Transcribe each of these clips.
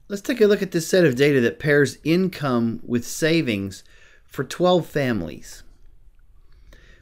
Let's take a look at this set of data that pairs income with savings for 12 families.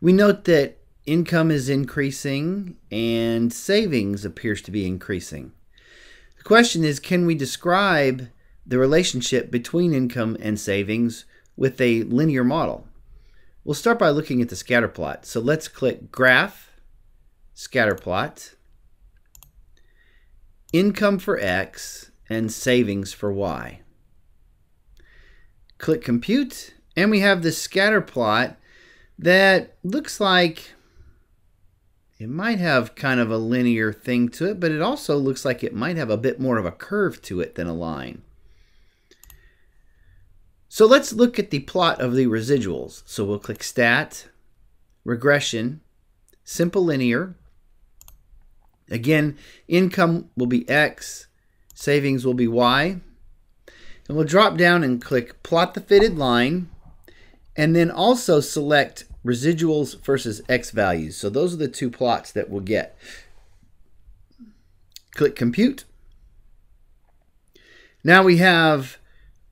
We note that income is increasing and savings appears to be increasing. The question is, can we describe the relationship between income and savings with a linear model? We'll start by looking at the scatter plot. So let's click Graph, Scatter Plot, Income for X, and Savings for Y. Click Compute, and we have this scatter plot that looks like it might have kind of a linear thing to it, but it also looks like it might have a bit more of a curve to it than a line. So let's look at the plot of the residuals. So we'll click Stat, Regression, Simple Linear. Again, income will be X, savings will be Y. And we'll drop down and click Plot the Fitted Line, and then also select Residuals versus X values. So those are the two plots that we'll get. Click Compute. Now we have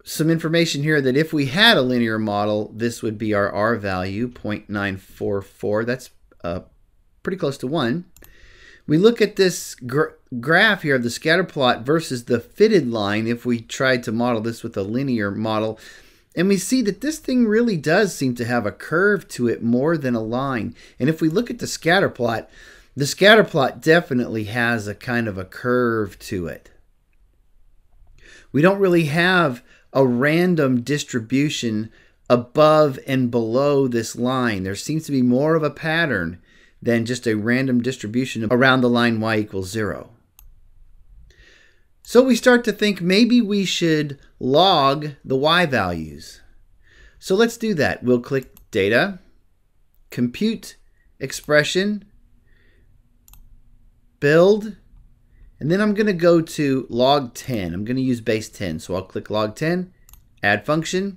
some information here that if we had a linear model, this would be our R value, 0.944. That's pretty close to 1. We look at this graph here of the scatter plot versus the fitted line if we tried to model this with a linear model. And we see that this thing really does seem to have a curve to it more than a line. And if we look at the scatter plot definitely has a kind of a curve to it. We don't really have a random distribution above and below this line. There seems to be more of a pattern than just a random distribution around the line y equals 0. So we start to think maybe we should log the y values. So let's do that. We'll click Data, Compute Expression, Build, and then I'm going to go to log 10. I'm going to use base 10. So I'll click log 10, Add Function,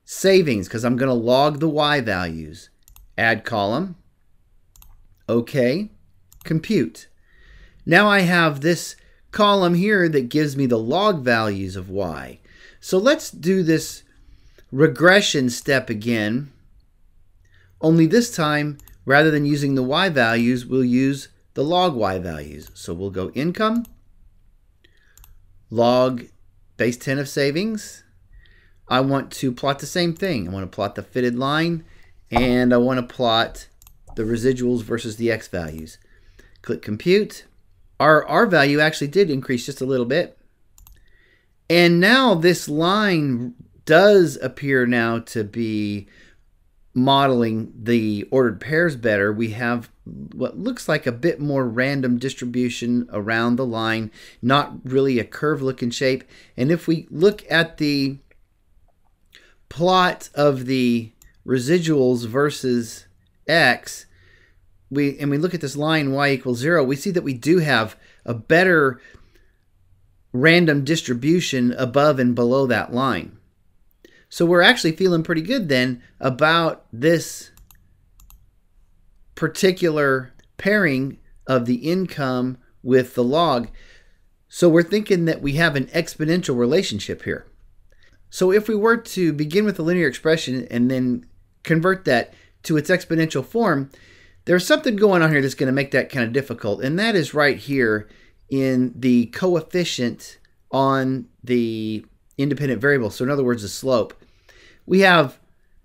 Savings, because I'm going to log the y values, Add Column, OK, Compute. Now I have this column here that gives me the log values of y. So let's do this regression step again, only this time rather than using the y values, we'll use the log y values. So we'll go Income, log base 10 of savings. I want to plot the same thing. I want to plot the fitted line, and I want to plot the residuals versus the x values. Click Compute. Our R value actually did increase just a little bit. And now this line does appear now to be modeling the ordered pairs better. We have what looks like a bit more random distribution around the line, not really a curve looking shape. And if we look at the plot of the residuals versus x, we look at this line y equals 0, we see that we do have a better random distribution above and below that line. So we're actually feeling pretty good then about this particular pairing of the income with the log. So we're thinking that we have an exponential relationship here. So if we were to begin with a linear expression and then convert that to its exponential form, there's something going on here that's going to make that kind of difficult, and that is right here in the coefficient on the independent variable. So in other words, the slope. We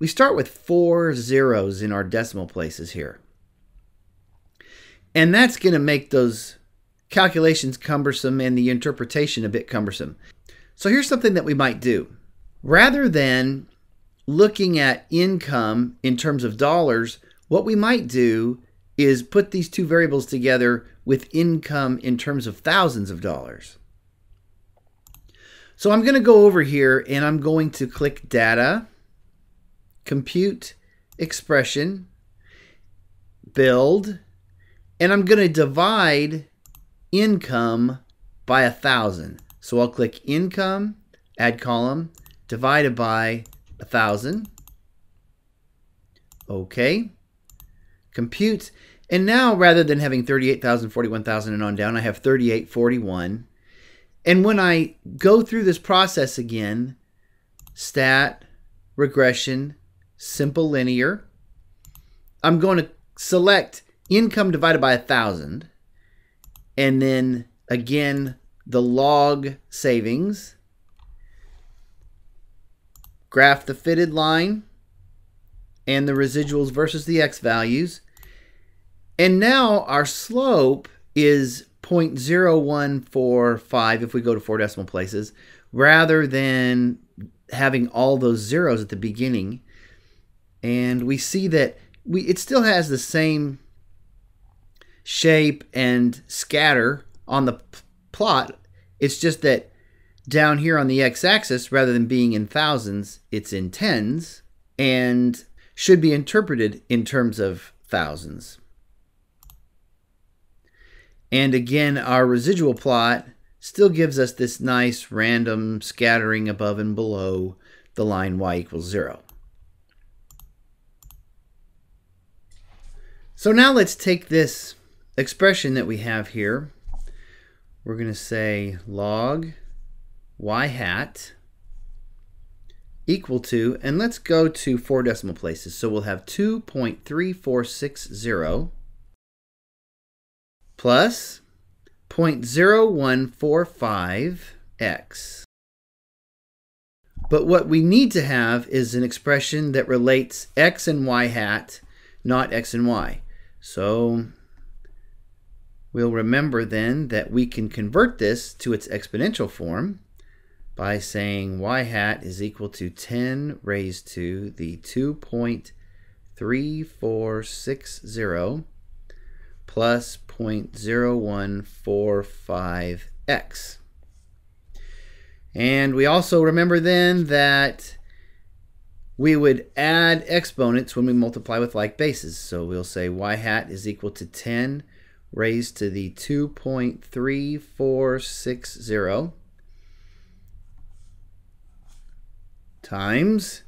start with 4 zeros in our decimal places here. And that's going to make those calculations cumbersome and the interpretation a bit cumbersome. So here's something that we might do. Rather than looking at income in terms of dollars, what we might do is put these two variables together with income in terms of thousands of dollars. So I'm going to go over here and I'm going to click Data, Compute Expression, Build, and I'm going to divide income by 1,000. So I'll click Income, Add Column, divided by 1,000. OK. Compute. And now rather than having 38,000, 41,000 and on down, I have 3841. And when I go through this process again, stat, regression, simple linear, I'm going to select income divided by 1,000, and then again the log savings, graph the fitted line and the residuals versus the x values, and now our slope is 0.0145 if we go to 4 decimal places, rather than having all those zeros at the beginning. And we see that it still has the same shape and scatter on the plot. It's just that down here on the x-axis, rather than being in thousands, it's in tens and should be interpreted in terms of thousands. And again, our residual plot still gives us this nice random scattering above and below the line y equals 0. So now let's take this expression that we have here. We're going to say log y hat equal to, and let's go to 4 decimal places. So we'll have 2.3460 plus 0.0145x. But what we need to have is an expression that relates x and y hat, not x and y. So we'll remember then that we can convert this to its exponential form by saying y hat is equal to 10 raised to the 2.3460 plus 0.0145x. And we also remember then that we would add exponents when we multiply with like bases. So we'll say y hat is equal to 10 raised to the 2.3460 times,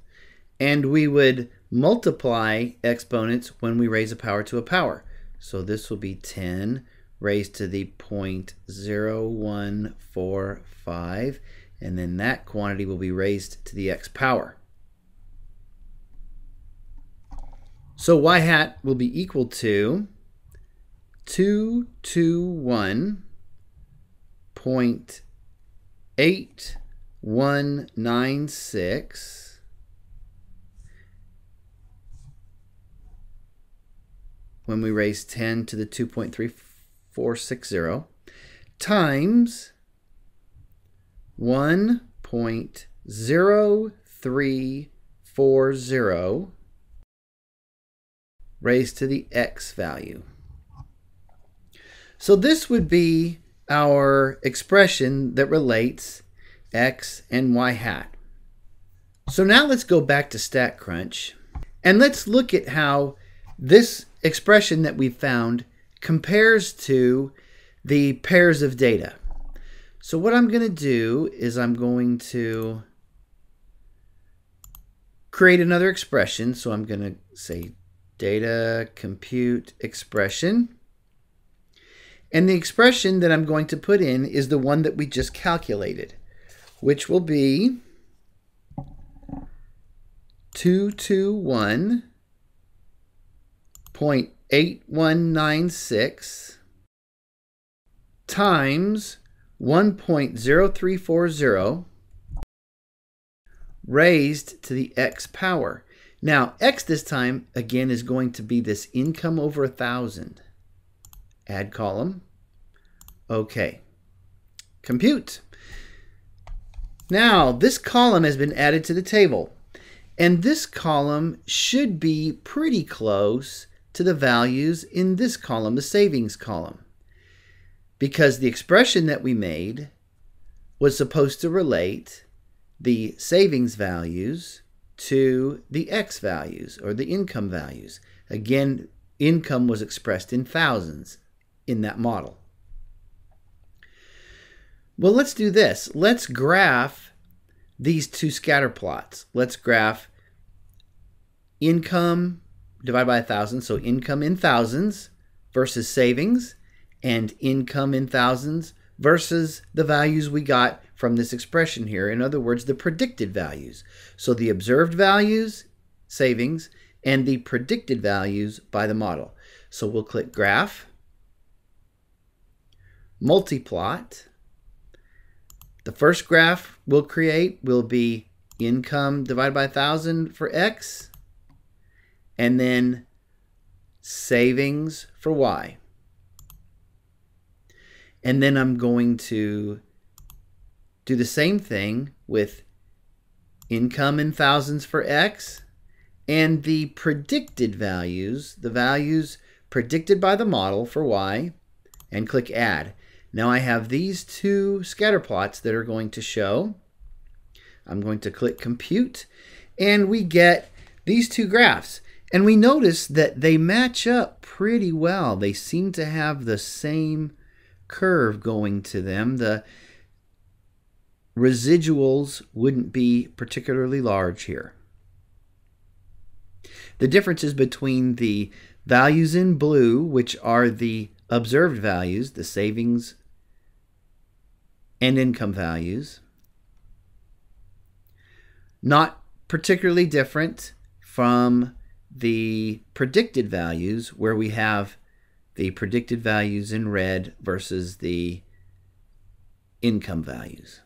and we would multiply exponents when we raise a power to a power. So this will be 10 raised to the 0.0145, and then that quantity will be raised to the x power. So y hat will be equal to 221.8196 when we raise 10 to the 2.3460 times 1.0340 raised to the x value. So this would be our expression that relates x and y hat. So now let's go back to StatCrunch and let's look at how this expression that we found compares to the pairs of data. So what I'm going to do is I'm going to create another expression. So I'm going to say data compute expression. And the expression that I'm going to put in is the one that we just calculated, which will be 221.8196 times 1.0340 raised to the x power. Now, x this time, again, is going to be this income over 1,000. Add column. Okay. Compute. Now, this column has been added to the table. And this column should be pretty close to the values in this column, the savings column. Because the expression that we made was supposed to relate the savings values to the x values, or the income values. Again, income was expressed in thousands in that model. Well, let's do this. Let's graph these two scatter plots. Let's graph income divided by 1,000, so income in thousands versus savings, and income in thousands versus the values we got from this expression here. In other words, the predicted values. So the observed values, savings, and the predicted values by the model. So we'll click Graph, Multiplot. The first graph we'll create will be income divided by 1,000 for X, and then savings for Y. And then I'm going to do the same thing with income in thousands for X and the predicted values, the values predicted by the model for Y, and click Add. Now I have these two scatter plots that are going to show. I'm going to click Compute, and we get these two graphs. And we notice that they match up pretty well. They seem to have the same curve going to them. The residuals wouldn't be particularly large here. The differences between the values in blue, which are the observed values, the savings and income values, not particularly different from the predicted values, where we have the predicted values in red versus the income values.